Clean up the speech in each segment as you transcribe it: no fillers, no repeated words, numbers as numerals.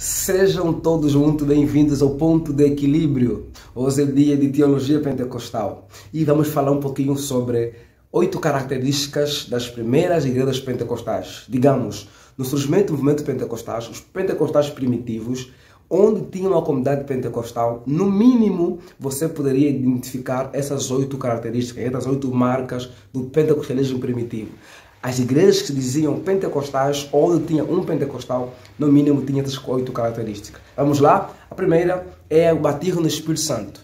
Sejam todos muito bem-vindos ao Ponto de Equilíbrio. Hoje é dia de Teologia Pentecostal e vamos falar um pouquinho sobre 8 características das primeiras igrejas pentecostais. Digamos, no surgimento do movimento pentecostal, os pentecostais primitivos, onde tinha uma comunidade pentecostal, no mínimo você poderia identificar essas 8 características, essas 8 marcas do pentecostalismo primitivo. As igrejas que se diziam pentecostais, onde tinha um pentecostal, no mínimo tinha essas 8 características. Vamos lá? A primeira é o batismo no Espírito Santo.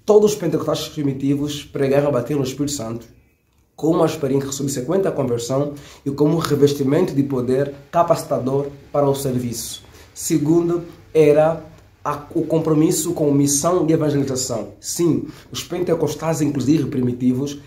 Todos os pentecostais primitivos pregaram o batismo no Espírito Santo como uma experiência subsequente à conversão e como um revestimento de poder capacitador para o serviço. Segundo, era o compromisso com missão e evangelização. Sim, os pentecostais, inclusive primitivos,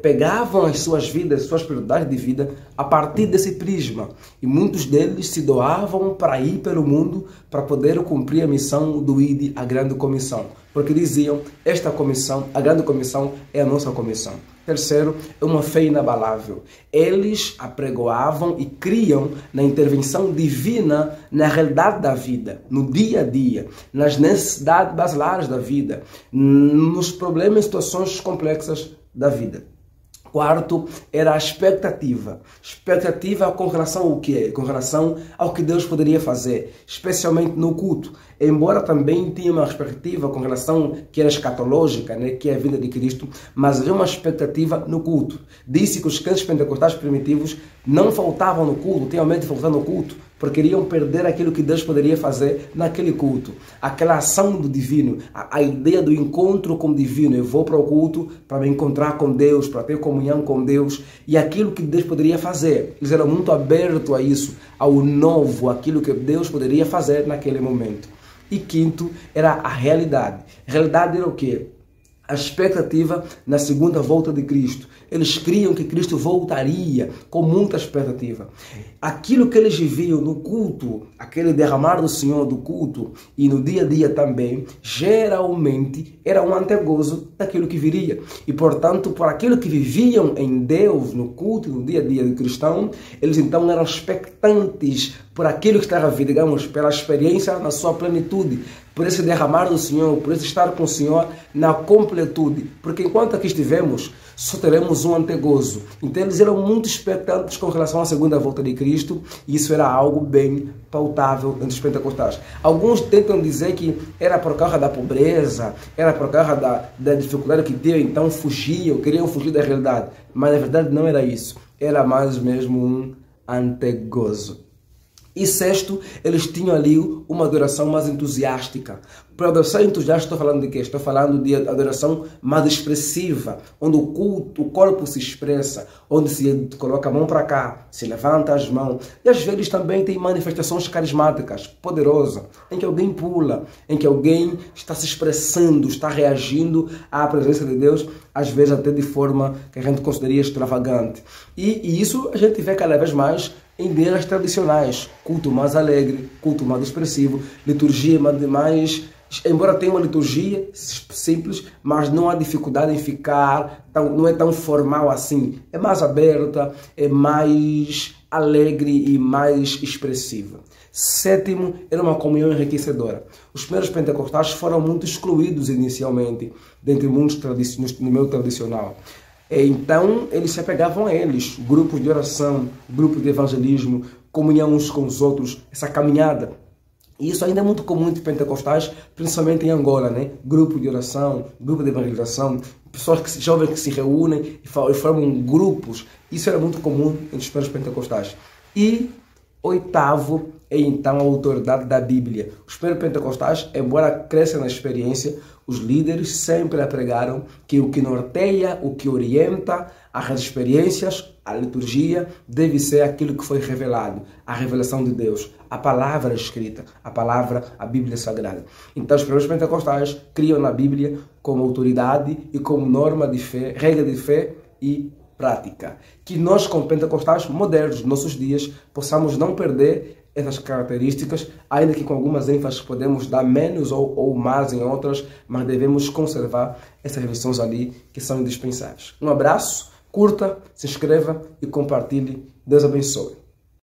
pegavam as suas vidas, suas prioridades de vida a partir desse prisma. E muitos deles se doavam para ir pelo mundo para poder cumprir a missão do ID, a grande comissão. Porque diziam, esta comissão, a grande comissão é a nossa comissão. Terceiro, é uma fé inabalável. Eles apregoavam e criam na intervenção divina na realidade da vida, no dia a dia, nas necessidades basilares da vida, nos problemas e situações complexas da vida. Quarto, era a expectativa. Expectativa com relação ao quê? Com relação ao que Deus poderia fazer, especialmente no culto. Embora também tinha uma expectativa com relação que era escatológica, né, que é a vinda de Cristo, mas havia uma expectativa no culto. Disse que os crentes pentecostais primitivos não faltavam no culto, tinham medo de faltar no culto, porque iriam perder aquilo que Deus poderia fazer naquele culto. Aquela ação do divino, a ideia do encontro com o divino. Eu vou para o culto para me encontrar com Deus, para ter comunhão com Deus. E aquilo que Deus poderia fazer. Eles eram muito abertos a isso, ao novo, aquilo que Deus poderia fazer naquele momento. E quinto, era a realidade. A realidade era o quê? A expectativa na segunda volta de Cristo. Eles criam que Cristo voltaria com muita expectativa. Aquilo que eles viviam no culto, aquele derramar do Senhor do culto e no dia a dia também, geralmente era um antegozo daquilo que viria. E portanto, por aquilo que viviam em Deus, no culto e no dia a dia do cristão, eles então eram expectantes por aquilo que estava a vir, digamos, pela experiência na sua plenitude, por esse derramar do Senhor, por esse estar com o Senhor na completude. Porque enquanto aqui estivemos, só teremos um antegozo. Então eles eram muito expectantes com relação à segunda volta de Cristo, e isso era algo bem pautável entre os pentecostais. Alguns tentam dizer que era por causa da pobreza, era por causa da dificuldade que tinham, então fugiam, queriam fugir da realidade. Mas na verdade não era isso, era mais mesmo um antegozo. E sexto, eles tinham ali uma adoração mais entusiástica. Para adoração entusiástica, estou falando de quê? Estou falando de adoração mais expressiva, onde o culto, o corpo se expressa, onde se coloca a mão para cá, se levanta as mãos. E às vezes também tem manifestações carismáticas, poderosas, em que alguém pula, em que alguém está se expressando, está reagindo à presença de Deus, às vezes até de forma que a gente consideraria extravagante. E isso a gente vê cada vez mais em igrejas tradicionais, culto mais alegre, culto mais expressivo, liturgia mais, embora tenha uma liturgia simples, mas não há dificuldade em ficar, não é tão formal assim, é mais aberta, é mais alegre e mais expressiva. Sétimo, era uma comunhão enriquecedora. Os primeiros pentecostais foram muito excluídos inicialmente, dentre muitos no meio tradicional. Então, eles se apegavam a eles, grupos de oração, grupos de evangelismo, comunhão uns com os outros, essa caminhada. E isso ainda é muito comum entre pentecostais, principalmente em Angola, né? Grupo de oração, grupo de evangelização, pessoas jovens que se reúnem e formam grupos. Isso era muito comum entre os primeiros pentecostais. E oitavo é então a autoridade da Bíblia. Os primeiros pentecostais, embora cresçam na experiência, os líderes sempre pregaram que o que norteia, o que orienta as experiências, a liturgia, deve ser aquilo que foi revelado, a revelação de Deus, a palavra escrita, a Bíblia Sagrada. Então os primeiros pentecostais criam na Bíblia como autoridade e como norma de fé, regra de fé e prática. Que nós, como pentecostais modernos, nossos dias, possamos não perder essas características, ainda que com algumas ênfases podemos dar menos ou mais em outras, mas devemos conservar essas lições ali que são indispensáveis. Um abraço, curta, se inscreva e compartilhe. Deus abençoe.